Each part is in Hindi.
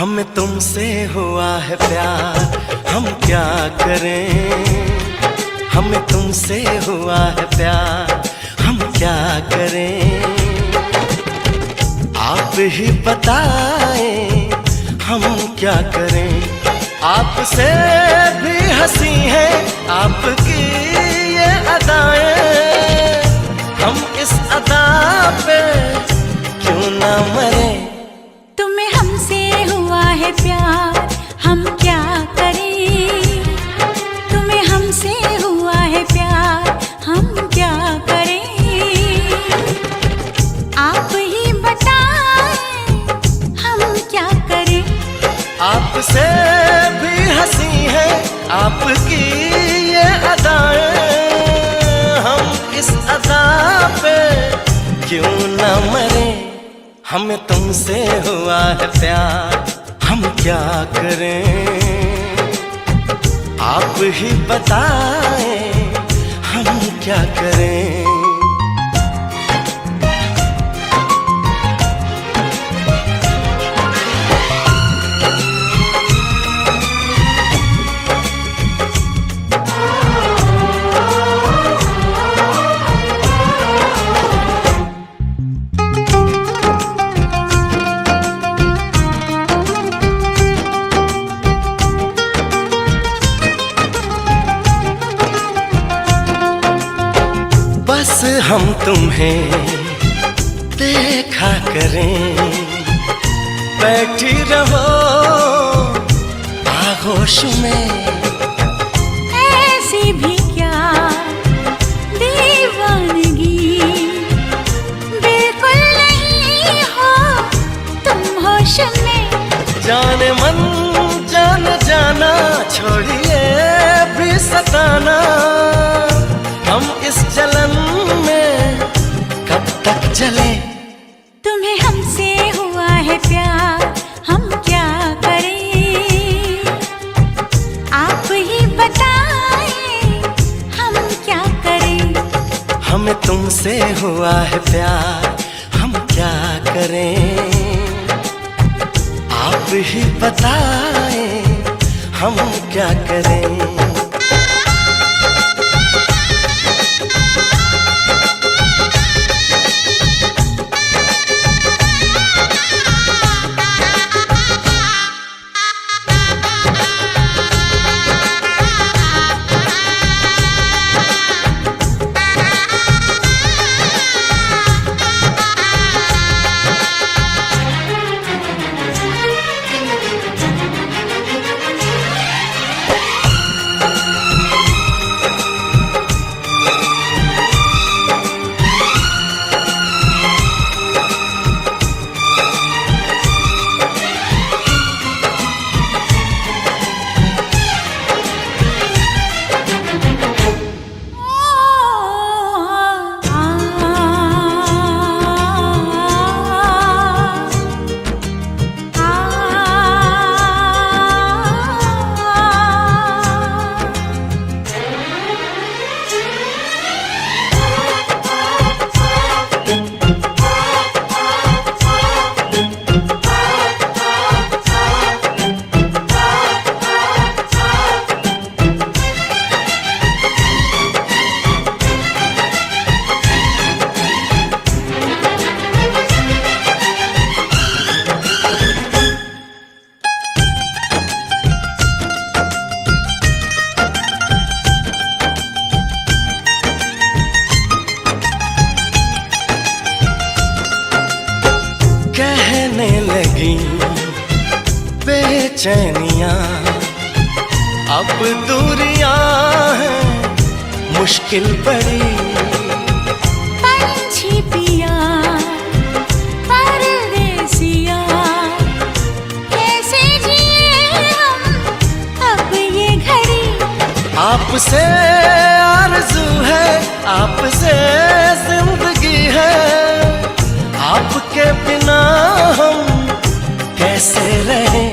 हमें तुमसे हुआ है प्यार, हम क्या करें। हमें तुमसे हुआ है प्यार, हम क्या करें। आप ही बताएं हम क्या करें। आपसे भी हंसी है आपकी ये अदाएं, हम इस अदा पे क्यों ना मरे। तुम्हें हमसे हुआ है प्यार, हम क्या करें। तुम्हें हमसे हुआ है प्यार, हम क्या करें। आप ही बताएं हम क्या करें। आपसे भी हंसी है आपकी ये अदाएं, हम इस अदा पे क्यों ना मरे। हमें तुमसे हुआ है प्यार, हम क्या करें। आप ही बताएं हम क्या करें। बस हम तुम्हें देखा करें, बैठी रहो आगोश में। ऐसी भी क्या दीवानगी, बिल्कुल नहीं हो तुम होश में। जाने मन जान जाना, छोड़िए भी सताना। हम इस जलन में कब तक जले। तुम्हें हमसे हुआ है प्यार, हम क्या करें। आप ही बताएं हम क्या करें। हमें तुमसे हुआ है प्यार, हम क्या करें। आप ही बताएं हम क्या करें। कहने लगी बेचैनियां, अब दूरियां हैं मुश्किल बड़ी। पंछी पिया परदेसिया, कैसे जिए हम अब ये घड़ी। आपसे आरज़ू है, आपसे जिंदगी है। आपके बिना हम कैसे रहें।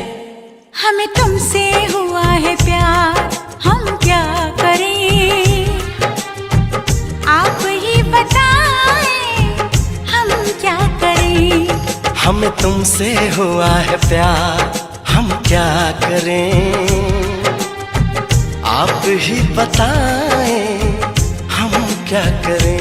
हमें तुमसे हुआ है प्यार, हम क्या करें। आप ही बताएं हम क्या करें। हमें तुमसे हुआ है प्यार, हम क्या करें, आप ही बताएं हम क्या करें।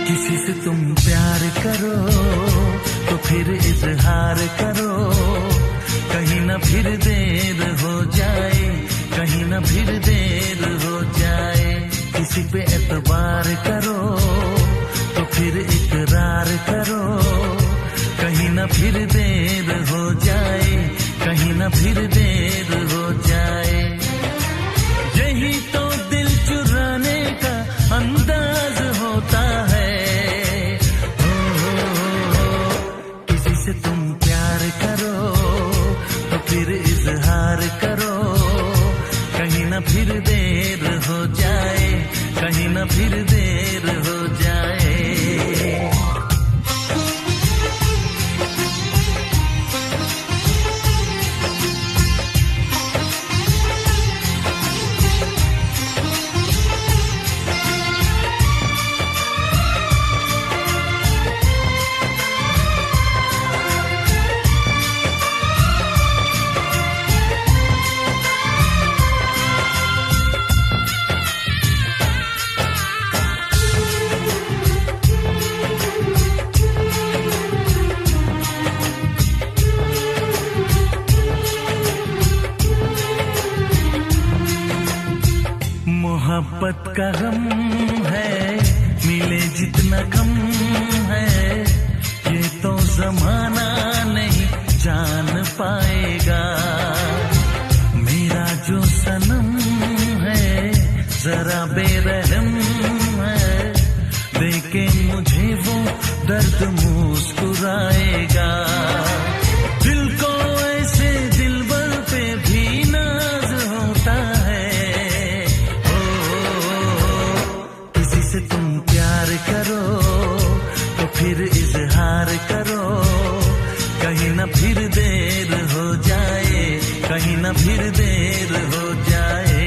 किसी से तुम प्यार करो तो फिर इजहार करो, कहीं ना फिर देर हो जाए, कहीं ना फिर देर हो जाए। किसी पे एतबार करो तो फिर इकरार करो, कहीं ना फिर देर हो जाए, कहीं ना फिर देर हो जाए। यही तो दिल चुराने का अंदाज होता है। किसी से तुम प्यार करो तो फिर इजहार करो, कहीं ना फिर देर हो जाए, कहीं ना फिर देर हो जाए। मोहब्बत का गम है, मिले जितना कम है, ये तो जमाना नहीं जान पाएगा। मेरा जो सनम है जरा बेरहम है, देखे मुझे वो दर्द मुस्कुराएगा। दिल को ऐसे दिलबर पे भी नाज होता है। तुम प्यार करो तो फिर इजहार करो, कहीं ना फिर देर हो जाए, कहीं ना फिर देर हो जाए।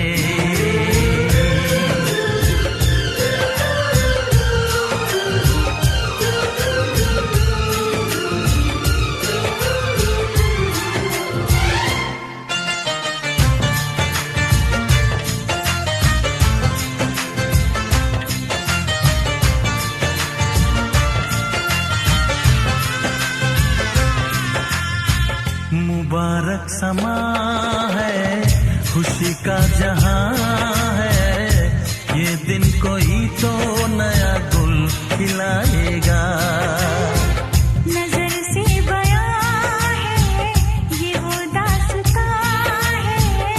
मुबारक समा है, खुशी का जहां है, ये दिन कोई तो नया गुल खिलाएगा। नजर से बयां है ये वो दास्तां है,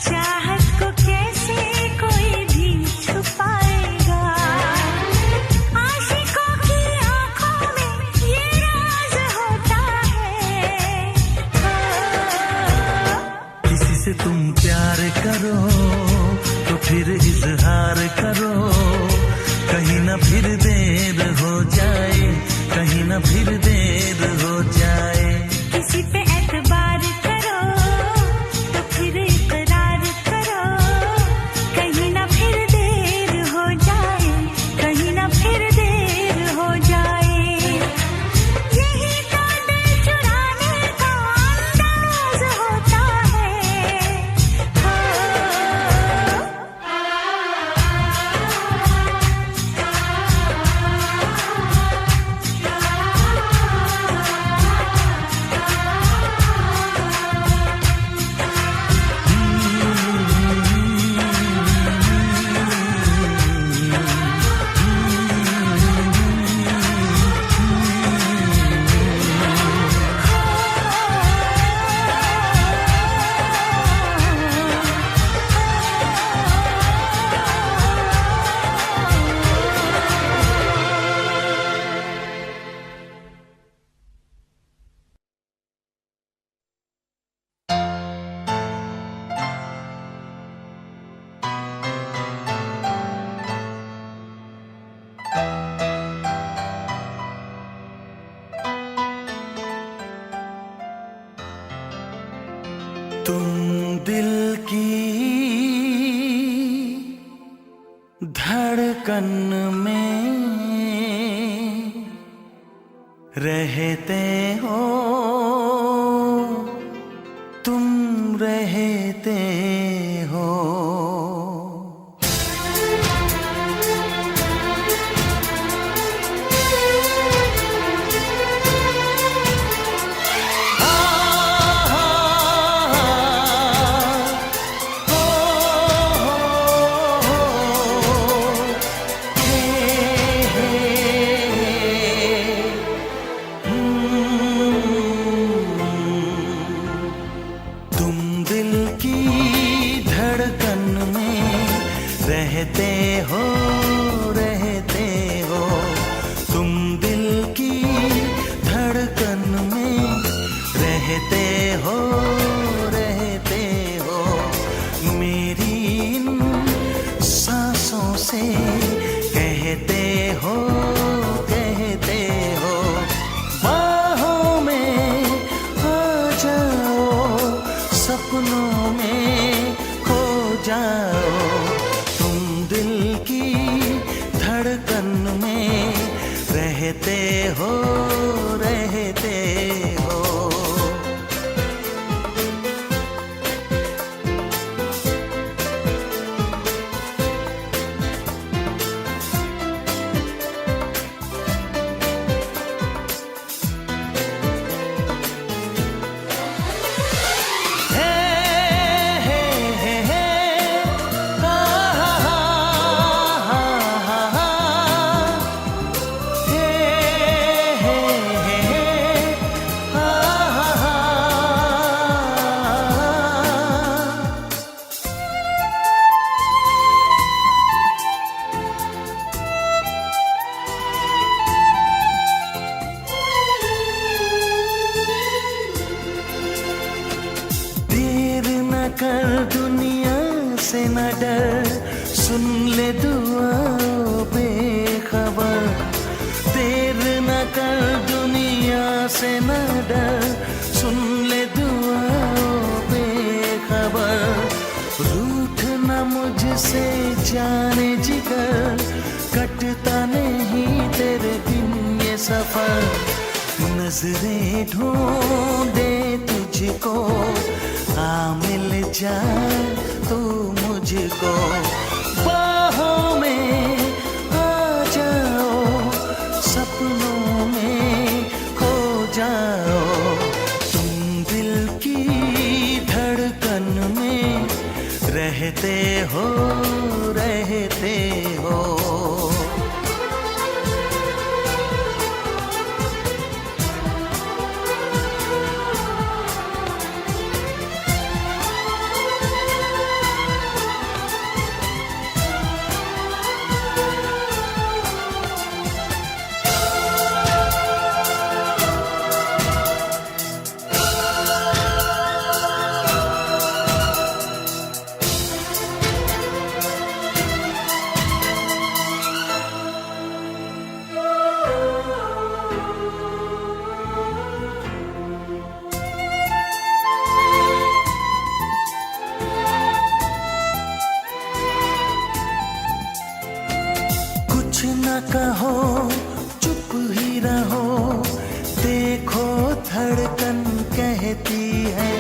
चाहत को कैसे कोई भी छुपाएगा। आशिकों की आंखों में ये राज होता है। किसी से तुम प्यार करो तो फिर इजहार करो, कहीं ना फिर देर हो धड़कन में रहते हो तुम, रहते हो। रहते हो, रहते हो तुम दिल की धड़कन में, रहते हो, रहते हो मेरी इन सांसों से, कहते हो, कहते हो बाहों में आ जाओ, सपनों में खो जाओ, धड़कन में रहते हो, रहते हो। कर दुनिया से न डर, सुन ले दुआ बेखबर, देर न कर दुनिया से न डर, सुन ले दुआ बेखबर, रूठ न मुझसे जाने जिगर, कटता नहीं तेरे बिन ये सफर, नजरें ढूंढे तुझको, आ मिल जा तू मुझको, बाहों में आ जाओ, सपनों में खो जाओ, तुम दिल की धड़कन में रहते हो, रहते हो। कुछ न कहो, चुप ही रहो, देखो धड़कन कहती है,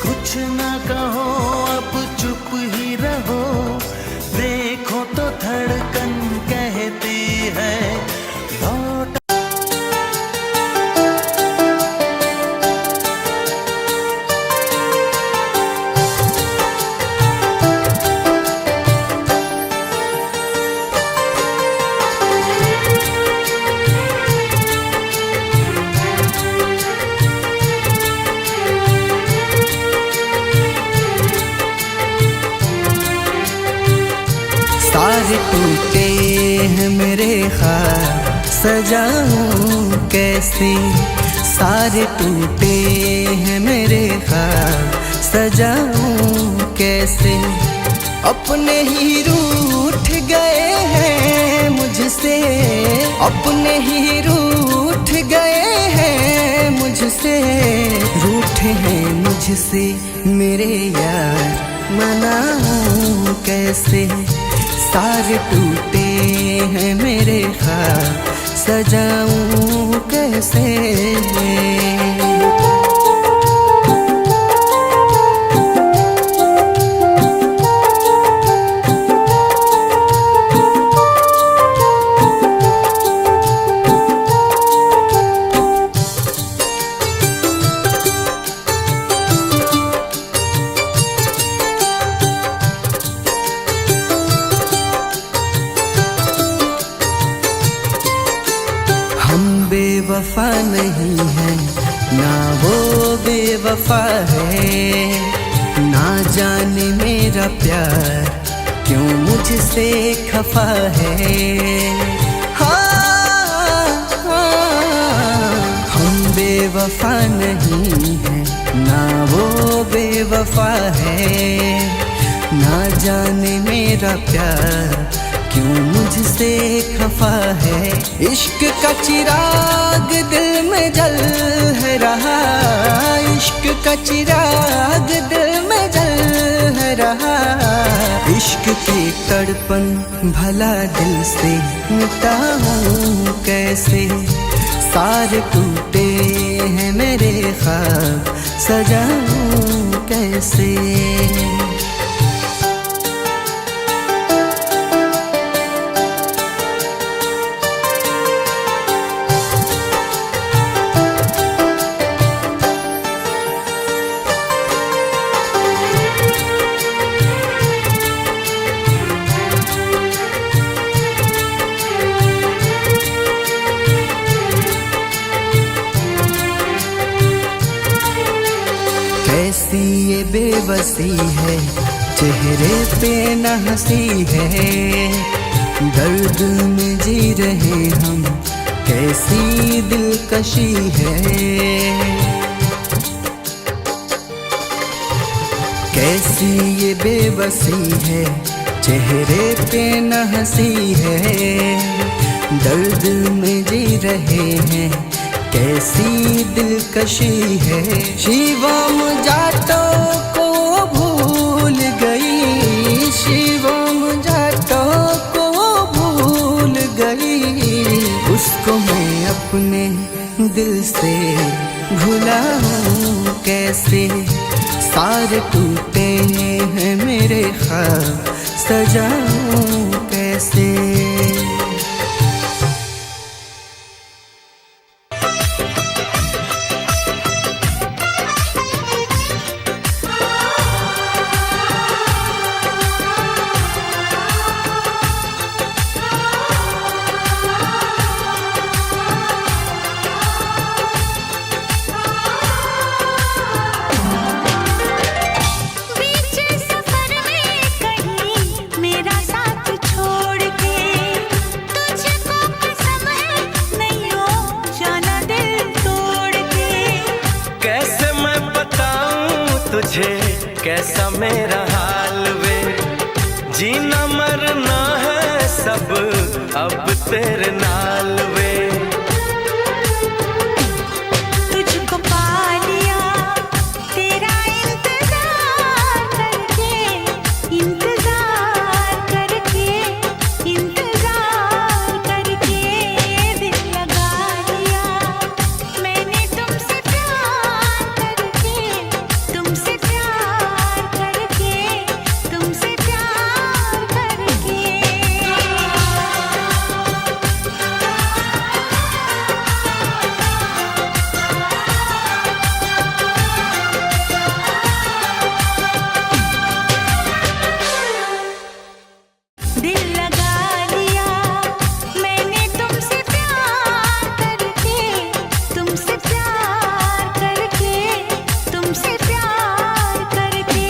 कुछ न कहो अब चुप ही रहो, देखो तो धड़कन कहती है, लौट सारे टूटे हैं मेरे ख्वाब, सजाऊं कैसे, सारे टूटे हैं मेरे ख्वाब, सजाऊं कैसे, अपने ही रूठ गए हैं मुझसे, अपने ही रूठ गए हैं मुझसे, रूठे हैं मुझसे मेरे यार, मनाऊं कैसे, सारे टूटे हैं मेरे ख्वाब, सजाऊं कैसे। बेवफा नहीं है ना वो बेवफा है, ना जाने मेरा प्यार क्यों मुझसे खफा है। हाँ, हम बेवफा नहीं है ना वो बेवफा है, ना जाने मेरा प्यार क्यों मुझसे खफा है। इश्क का चिराग दिल में जल है रहा, इश्क का चिराग दिल में जल है रहा। इश्क की तड़पन भला दिल से मिटाऊं कैसे। सारे टूटे हैं मेरे ख्वाब, सजाऊं कैसे। कैसी ये बेबसी है, चेहरे पे न हंसी है। दर्द में जी रहे हम, कैसी दिलकशी है। कैसी ये बेबसी है, चेहरे पे न हंसी है। दर्द में जी रहे हैं, कैसी दिलकशी है। शिवम जाटों को भूल गई, शिवम जाटों को भूल गई। उसको मैं अपने दिल से भुलाऊं कैसे। सारे टूटे हैं मेरे ख्वाब, सजाऊं कैसे। कैसा मेरा हाल वे, जीना मरना है सब अब तेरे नाल वे। तुझको पा लिया तेरा इंतजार करके, इंतजार करके, इंतजार करके। दिल लगा लिया मैंने तुमसे प्यार करके, तुमसे प्यार करके, तुमसे प्यार करके। दिल लगा लिया मैंने तुमसे प्यार करके, तुमसे प्यार करके, तुमसे प्यार करके।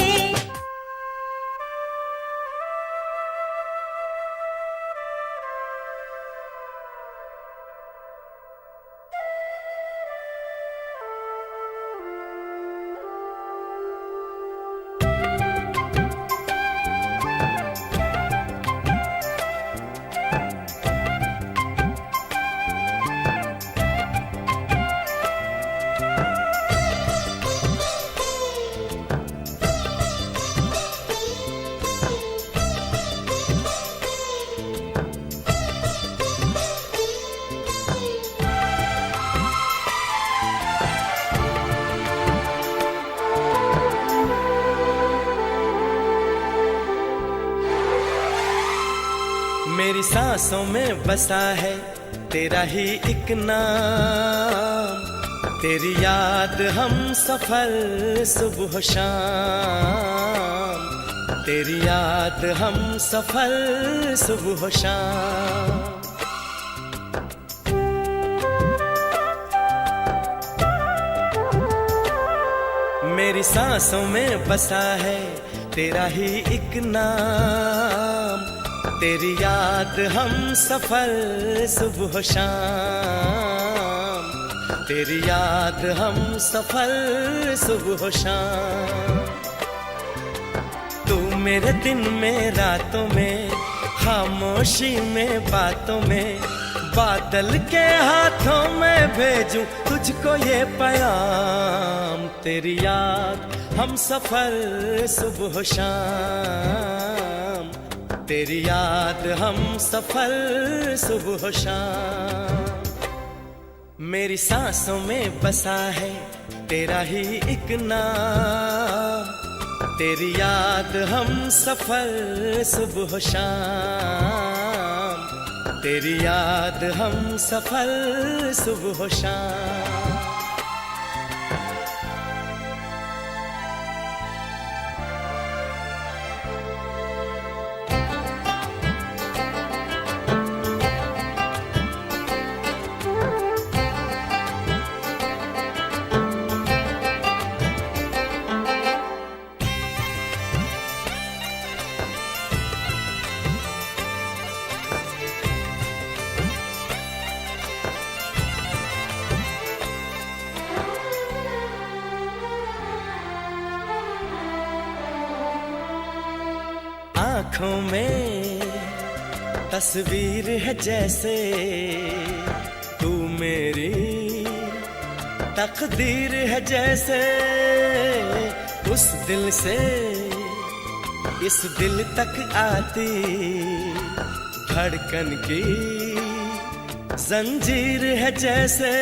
मेरी सांसों में बसा है तेरा ही एक नाम, तेरी याद हम सफर सुबह शाम, तेरी याद हम सफर सुबह शाम। मेरी सांसों में बसा है तेरा ही एक नाम, तेरी याद हम सफर सुबह शाम, तेरी याद हम सफर सुबह शाम। तू मेरे दिन में रातों में, खामोशी में बातों में, बादल के हाथों में भेजूं तुझको ये पैगाम, तेरी याद हम सफर सुबह शाम, तेरी याद हम सफर सुबह शाम। मेरी सांसों में बसा है तेरा ही एक नाम, तेरी याद हम सफर सुबह शाम, तेरी याद हम सफर सुबह शाम। आँखों में तस्वीर है जैसे तू मेरी तकदीर है जैसे, उस दिल से इस दिल तक आती धड़कन की जंजीर है जैसे।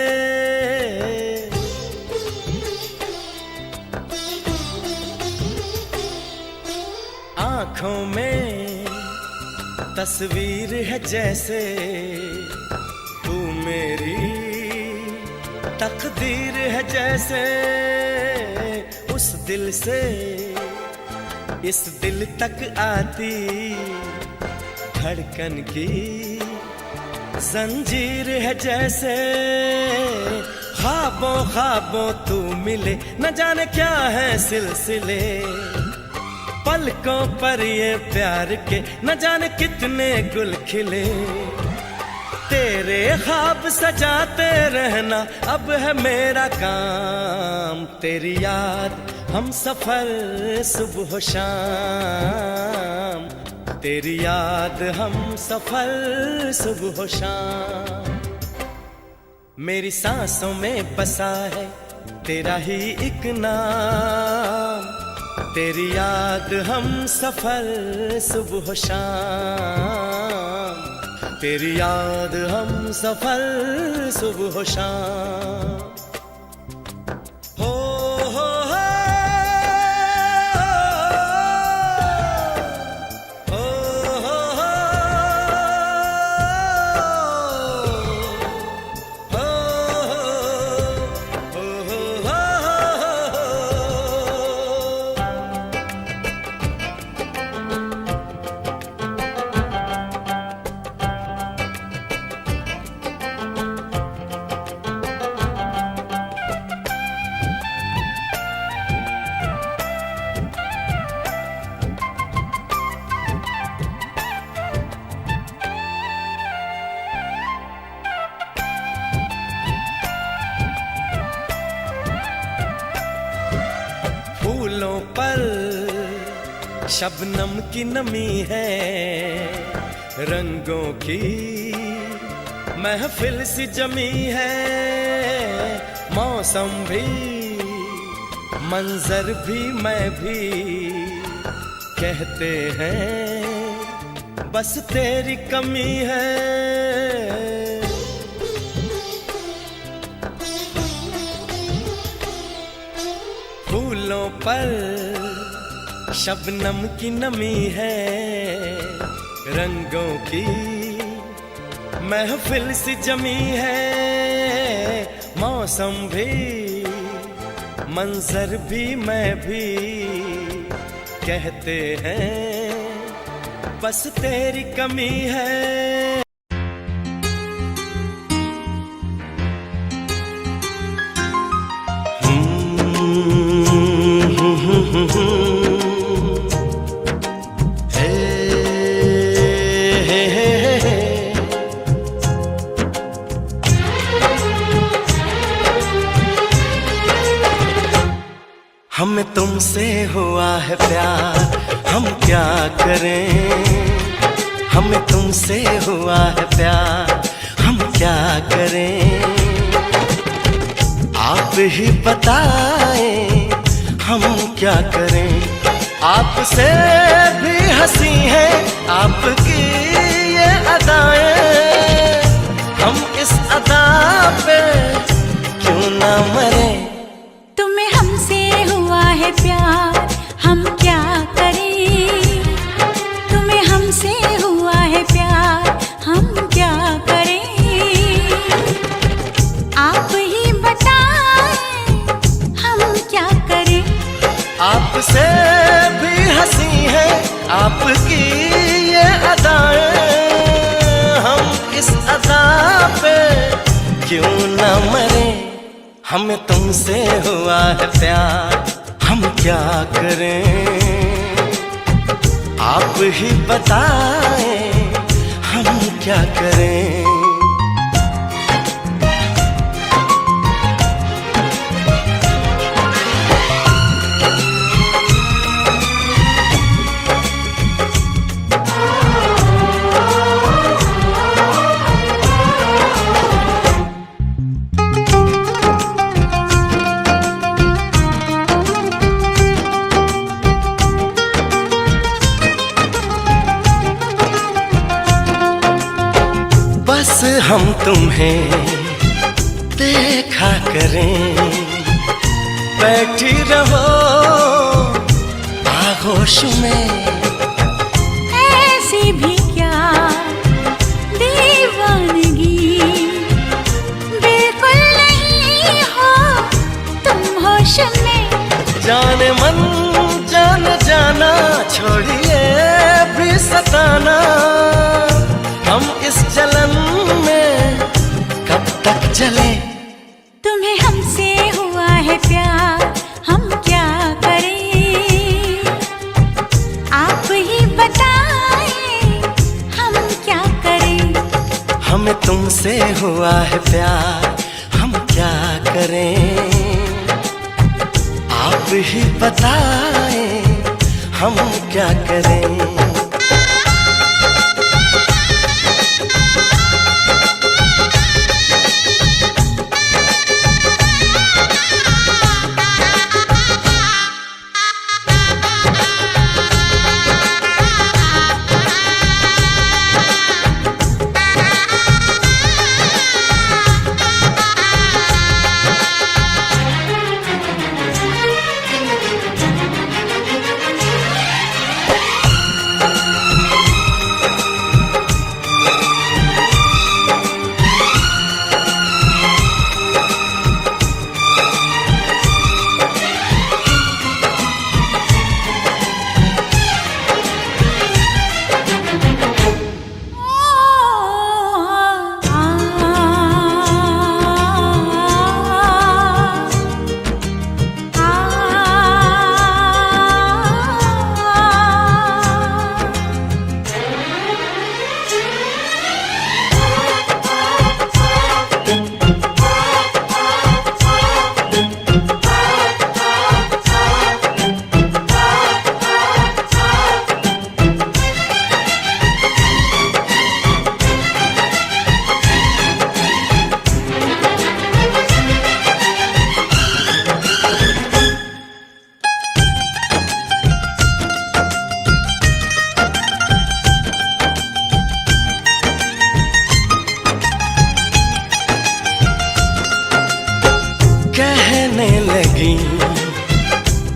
आँखों में तस्वीर है जैसे तू मेरी तकदीर है जैसे, उस दिल से इस दिल तक आती धड़कन की जंजीर है जैसे। ख्वाबों ख्वाबों तू मिले न जाने क्या है सिलसिले, पलकों पर ये प्यार के न जाने कितने गुल खिले। तेरे ख्वाब सजाते रहना अब है मेरा काम, तेरी याद हम सफर सुबह शाम, तेरी याद हम सफर सुबह शाम। मेरी सांसों में बसा है तेरा ही एक नाम, तेरी याद हम सफर सुबह शाम, तेरी याद हम सफर सुबह शाम। हो हो हो फूलों पर शबनम की नमी है, रंगों की महफिल सी जमी है। मौसम भी मंजर भी मैं भी कहते हैं बस तेरी कमी है। फूलों पर शबनम की नमी है, रंगों की महफिल सी जमी है, मौसम भी मंजर भी मैं भी कहते हैं बस तेरी कमी है। हमें तुमसे हुआ है प्यार, हम क्या करें। हमें तुमसे हुआ है प्यार, हम क्या करें। आप ही बताएं हम क्या करें। आपसे भी हंसी है आपकी ये अदाएं, हम इस अदा पे क्यों ना मरे। तुम्हें हमसे हुआ है प्यार, हम क्या करें। तुम्हें हमसे हुआ है प्यार, हम क्या करें। आप ही बताएं हम क्या करें। आपसे भी हंसी है आपकी ये अदाएं, हम इस अदा पे क्यों ना मरे। हमें तुमसे हुआ है प्यार, हम क्या करें। आप ही बताएं हम क्या करें। बस हम तुम्हें देखा करें, बैठी रहो आगोश में। ऐसी भी क्या दीवानगी, बिल्कुल नहीं हो तुम होश में। जाने मन जान जाना, छोड़िए भी सताना। हम इस जलन में कब तक जले। तुम्हें हमसे हुआ है प्यार, हम क्या करें। आप ही बताएं हम क्या करें। हमें तुमसे हुआ है प्यार, हम क्या करें। आप ही बताएं हम क्या करें।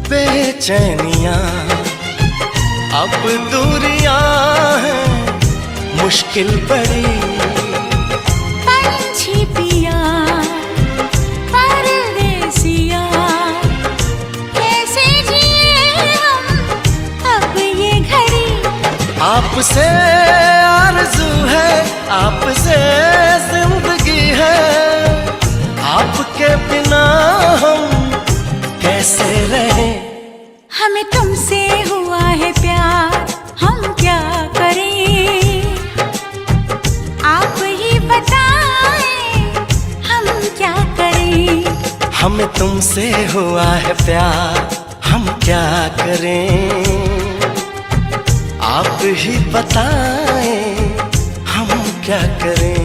बेचैनियां अब दूरियां हैं मुश्किल पड़ी। पंछी पिया परदेसिया, कैसे जिए हम अब ये घड़ी। आपसे आरज़ू है, आपसे जिंदगी है, आपके बिना हम कैसे रहें। हमें तुमसे हुआ है प्यार, हम क्या करें, आप ही बताएं हम क्या करें। हमें तुमसे हुआ है प्यार, हम क्या करें, आप ही बताएं हम क्या करें।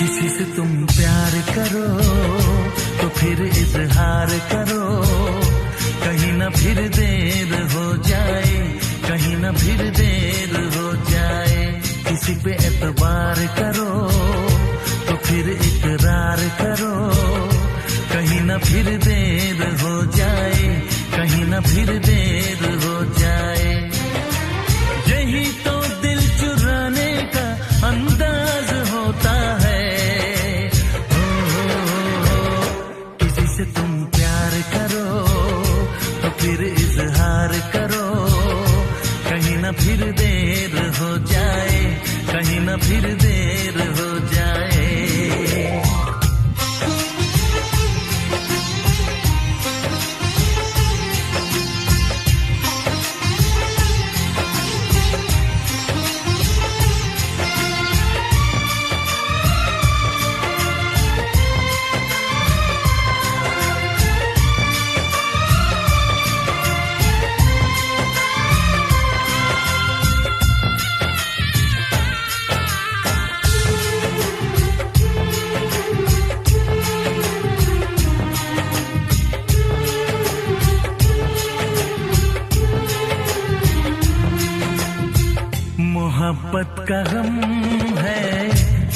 किसी से तुम प्यार करो तो फिर इजहार करो, कहीं ना फिर देर हो जाए, कहीं ना फिर देर हो जाए। किसी पे एतबार करो तो फिर इकरार करो, कहीं ना फिर देर हो जाए, कहीं ना फिर देर हो जाए। यही तो दिल चुराने का अंदाज होता है। किसी से तुम प्यार करो तो फिर इजहार करो, कहीं ना फिर देर हो जाए, कहीं ना फिर देर हो जाए। मोहब्बत का गम है,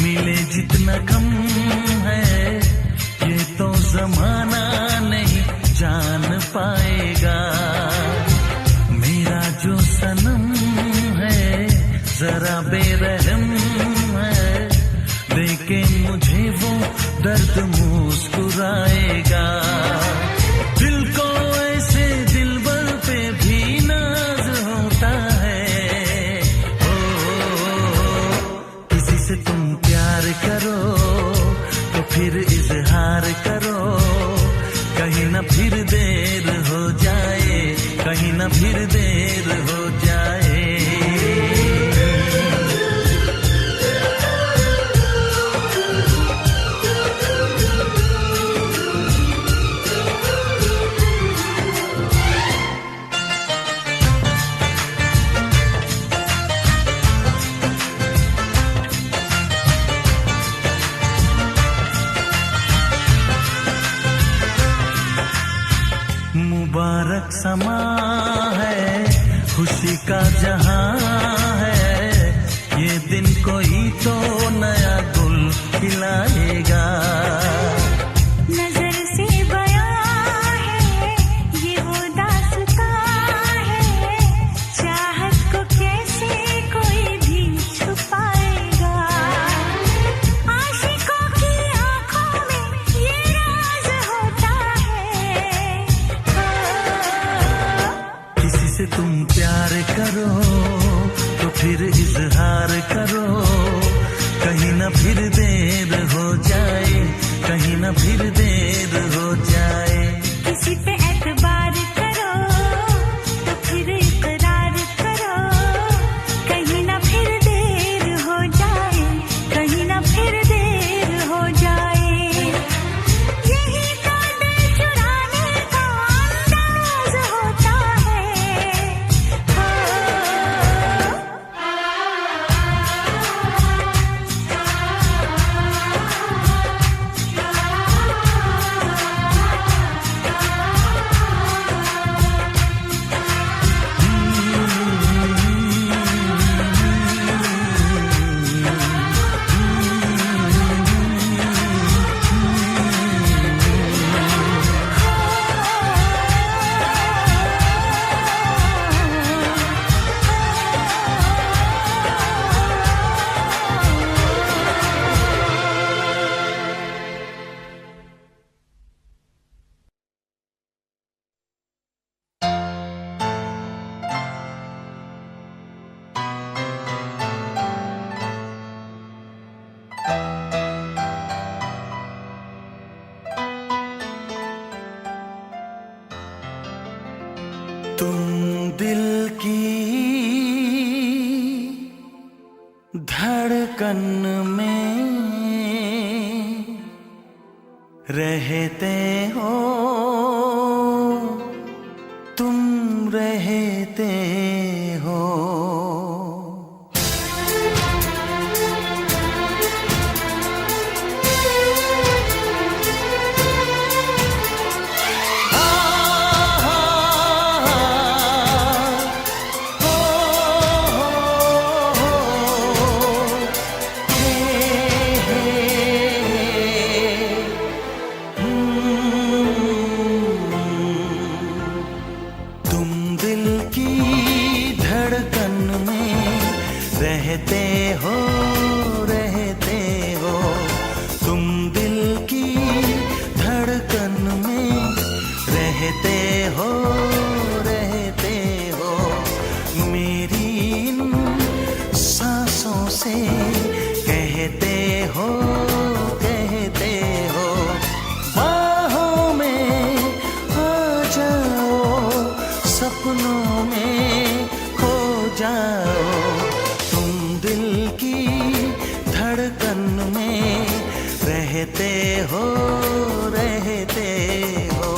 मिले जितना कम है, ये तो जमाना नहीं जान पाएगा। मेरा जो सनम है जरा बेरहम है, देखे मुझे वो दर्द मुस्कुराएगा। दिल को ऐसे दिलबर पे भी नाज होता है। किसी से तुम प्यार करो तो फिर इजहार करो, कहीं ना फिर देर हो जाए, कहीं ना फिर देर हो जाए। मुबारक समा है, खुशी का जहां है, ये दिन कोई तो नया गुल खिलाएगा। नजर से बयां है ये वो दास्तां है, चाहत को कैसे फिर इजहार करो, कहीं ना फिर देर हो जाए, कहीं ना फिर देर हो जाए। किसी पे एतबार करो तो फिर इकरार करो, कहीं ना फिर देर हो जाए, कहीं ना फिर देर हो जाए। यही तो दिल चुराने का अंदाज होता है। हो तुम दिल की धड़कन में रहते हो, तुम रहते हो। रहते हो, तुम दिल की धड़कन में रहते हो, रहते हो। मेरी इन सांसों से कहते हो, कहते हो। बाहों में आ जाओ, सपनों में खो जाओ। धड़कन में रहते हो, रहते हो।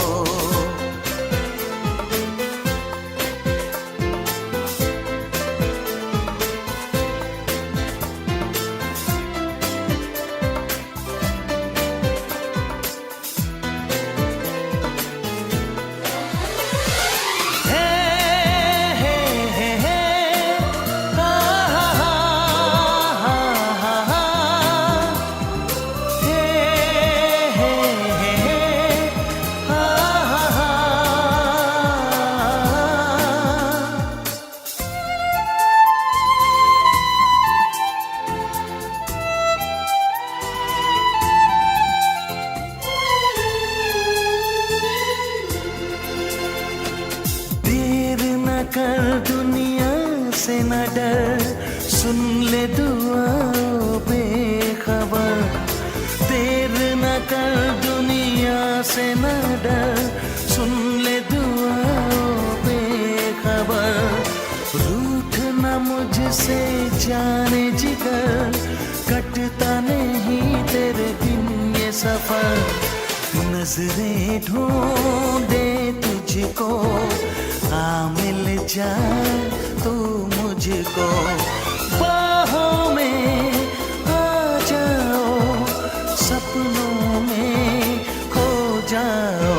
कर दुनिया से न डर, सुन ले दुआ बेखबर। देर न कर दुनिया से न डर, सुन ले दुआ बेखबर। रूठ न मुझसे जाने जिगर, कटता नहीं तेरे दिन ये सफर। नजरें ढूंढे तुझको, आ मिल जाए तू मुझको। बाहों में आ जाओ, सपनों में खो जाओ।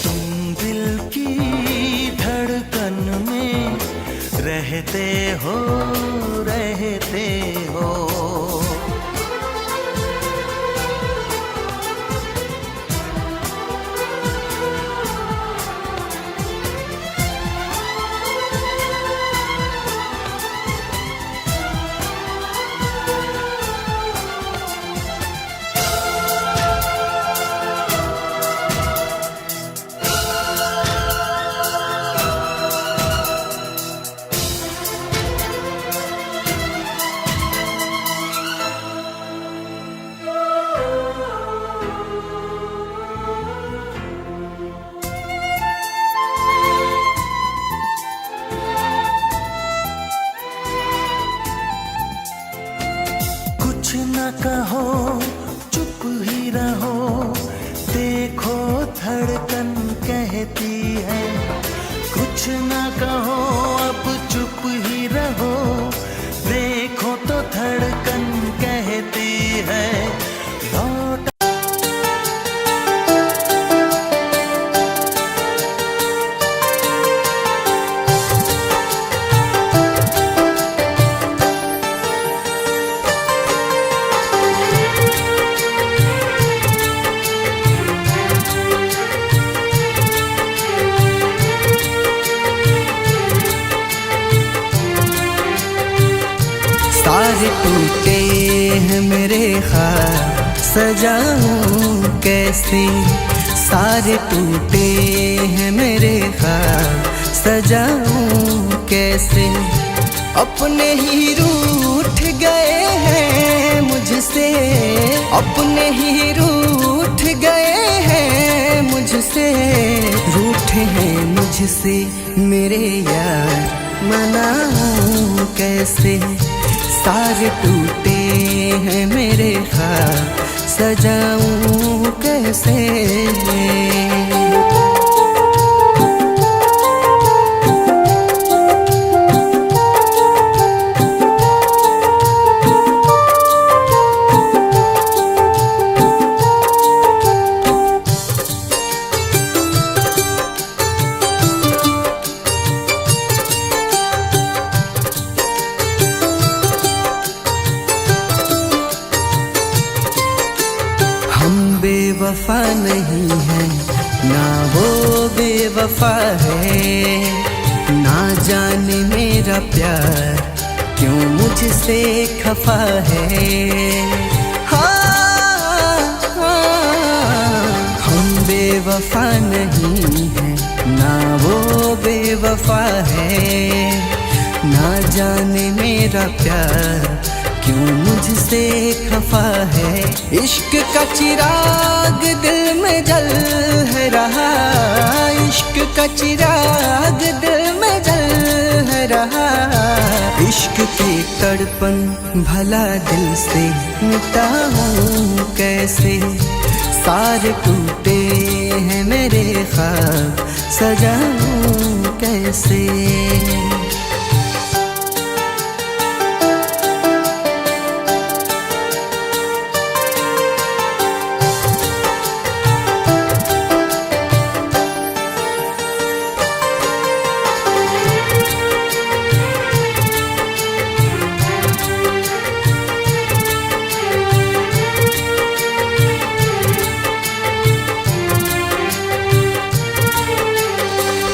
तुम दिल की धड़कन में रहते हो, रहते हो। सारे टूटे हैं मेरे ख्वाब सजाऊं कैसे, सारे टूटे हैं मेरे ख्वाब सजाऊं कैसे। अपने ही रूठ गए हैं मुझसे, अपने ही रूठ गए हैं मुझसे, रूठे हैं मुझसे मेरे यार मनाऊं कैसे। सारे टूटे हैं मेरे ख्वाब सजाऊं कैसे। बेवफा नहीं है ना वो बेवफा है, ना जाने मेरा प्यार क्यों मुझसे खफा है। हाँ, हम बेवफा नहीं है ना वो बेवफा है, ना जाने मेरा प्यार क्यों मुझसे खफा है। इश्क का चिराग दिल में जल है रहा, इश्क का चिराग दिल में जल है रहा। इश्क की तड़पन भला दिल से मिटाऊं कैसे। सारे टूटे हैं मेरे ख्वाब सजाऊं कैसे।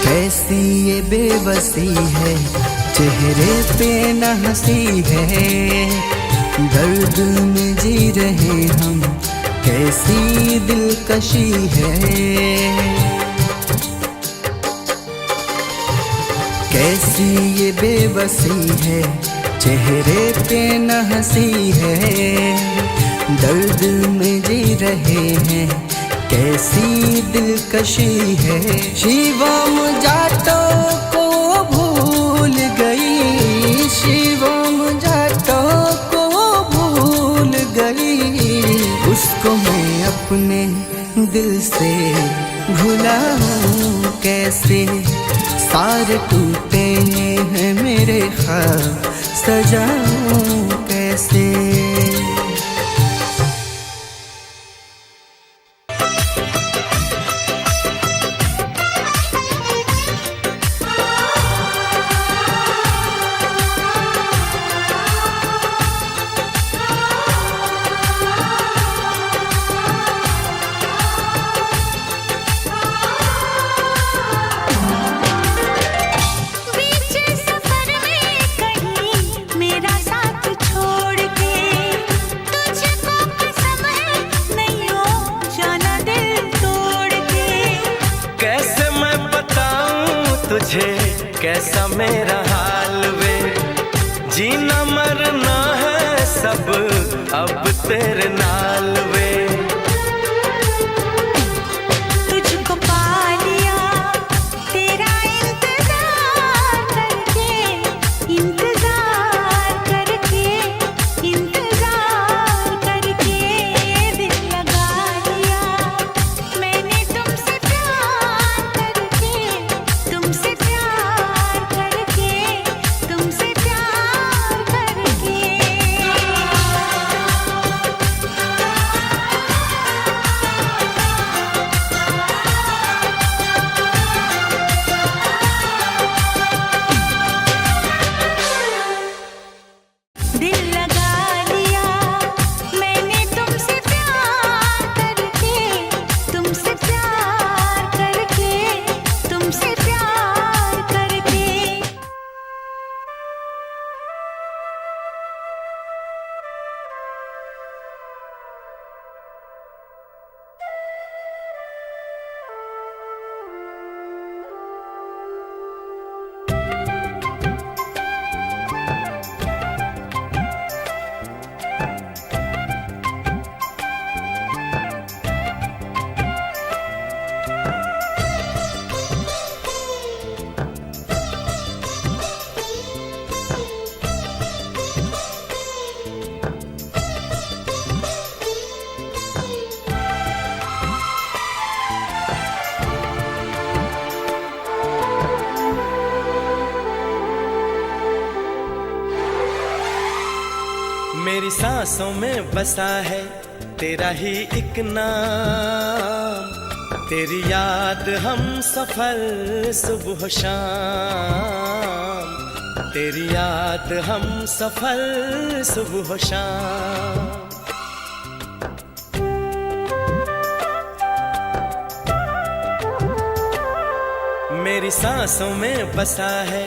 कैसी ये बेबसी है चेहरे पे न हंसी है, दर्द में जी रहे हम कैसी दिलकशी है। कैसी ये बेबसी है चेहरे पे न हंसी है, दर्द में जी रहे हैं कैसी दिलकशी है। शिवम जाटों को भूल गई, शिवम जाटों को भूल गई, उसको मैं अपने दिल से भुलाऊं कैसे। सारे टूटे हैं मेरे ख्वाब सजाऊं कैसे। तुझे कैसा मेरा हाल वे, जीना मरना है सब अब तेरे नाल वे। तुझको पा लिया तेरा इंतजार करके, इंतजार करके, इंतजार करके दिल लगा लिया मैंने तुमसे प्यार करके, तुमसे प्यार करके, तुमसे प्यार करके। दिल लगा लिया मैंने तुमसे प्यार करके, तुमसे प्यार करके, तुमसे प्यार करके। मेरी सांसों में बसा है तेरा ही एक नाम, तेरी याद हम सफर सुबह शाम, तेरी याद हम सफर सुबह शाम। मेरी सांसों में बसा है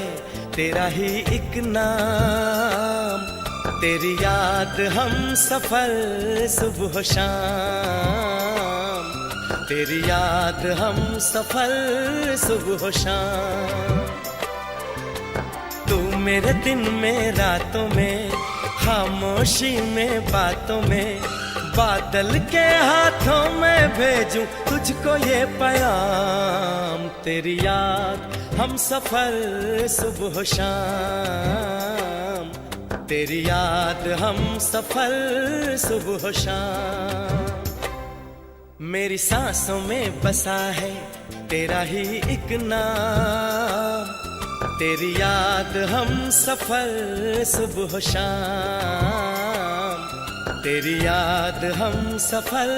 तेरा ही एक नाम, तेरी याद हम सफर सुबह शाम, तेरी याद हम सफर सुबह शाम। तू मेरे दिन में रातों में, खामोशी में बातों में, बादल के हाथों में भेजूं तुझको ये पैगाम, तेरी याद हम सफर सुबह शाम, तेरी याद हम सफर सुबह शाम। मेरी सांसों में बसा है तेरा ही एक नाम, तेरी याद हम सफर सुबह शाम, तेरी याद हम सफर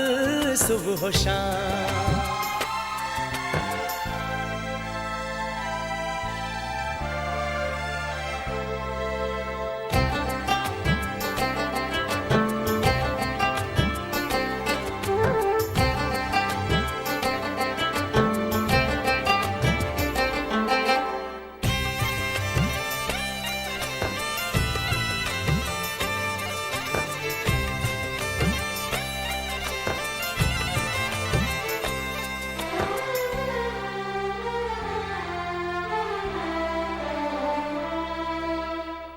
सुबह शाम।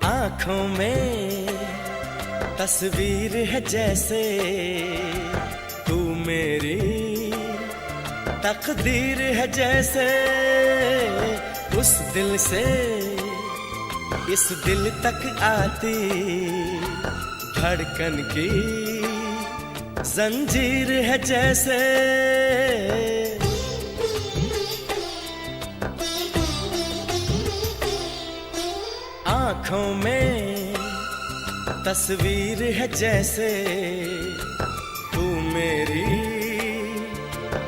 आँखों में तस्वीर है जैसे तू मेरी तकदीर है जैसे, उस दिल से इस दिल तक आती धड़कन की जंजीर है जैसे। आँखों में तस्वीर है जैसे तू मेरी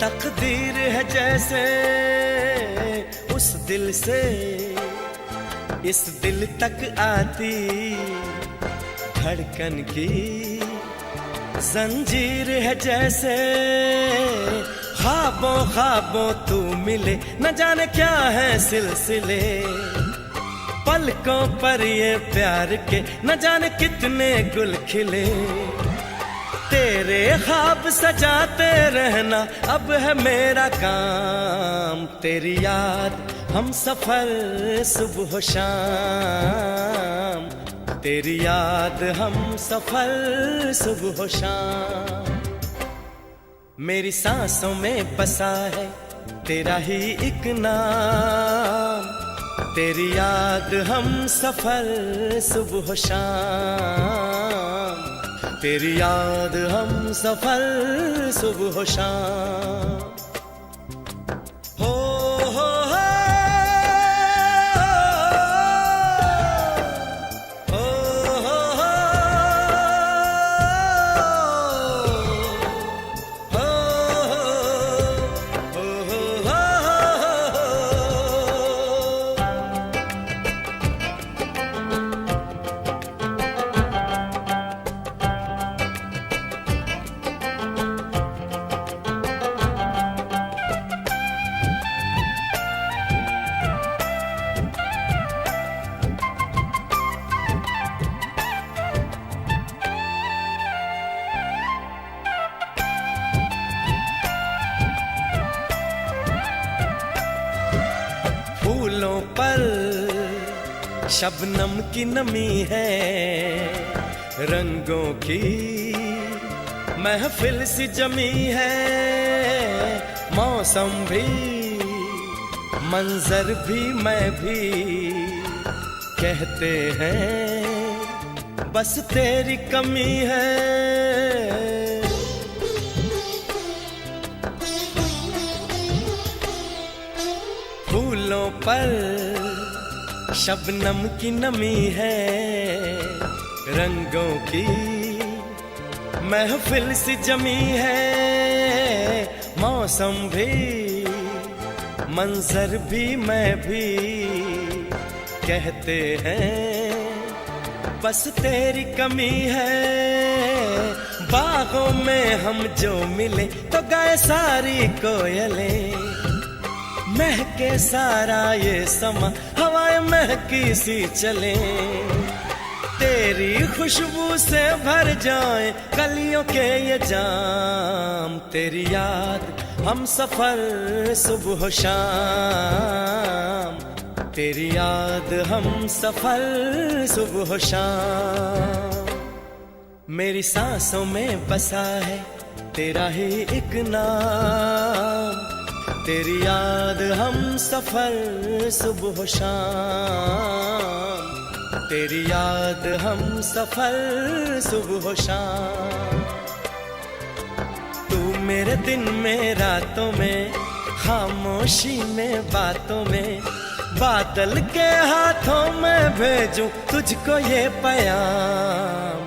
तकदीर है जैसे, उस दिल से इस दिल तक आती धड़कन की जंजीर है जैसे। ख्वाबों ख्वाबों तू मिले न जाने क्या है सिलसिले, पलकों पर ये प्यार के न जाने कितने गुल खिले, तेरे ख्वाब सजाते रहना अब है मेरा काम, तेरी याद हम सफर सुबह शाम, तेरी याद हम सफर सुबह शाम। मेरी सांसों में बसा है तेरा ही एक नाम, तेरी याद हम सफर सुबह शाम, तेरी याद हम सफर सुबह शाम। हो हो हो फूलों पर शबनम की नमी है, रंगों की महफिल सी जमी है, मौसम भी मंजर भी मैं भी कहते हैं बस तेरी कमी है। फूलों पर शबनम की नमी है, रंगों की महफिल सी जमी है, मौसम भी मंजर भी मैं भी कहते हैं बस तेरी कमी है। बागों में हम जो मिले तो गाए सारी कोयलें, महके सारा ये समा हवाएं महकी सी चले, तेरी खुशबू से भर जाए कलियों के ये जाम। तेरी याद हम सफर सुबह शाम, तेरी याद हम सफर सुबह शाम। मेरी सांसों में बसा है तेरा ही एक नाम, तेरी याद हम सफर सुबह शाम, तेरी याद हम सफर सुबह शाम। तू मेरे दिन में रातों में, खामोशी में बातों में, बादल के हाथों में भेजूं तुझको ये पैगाम।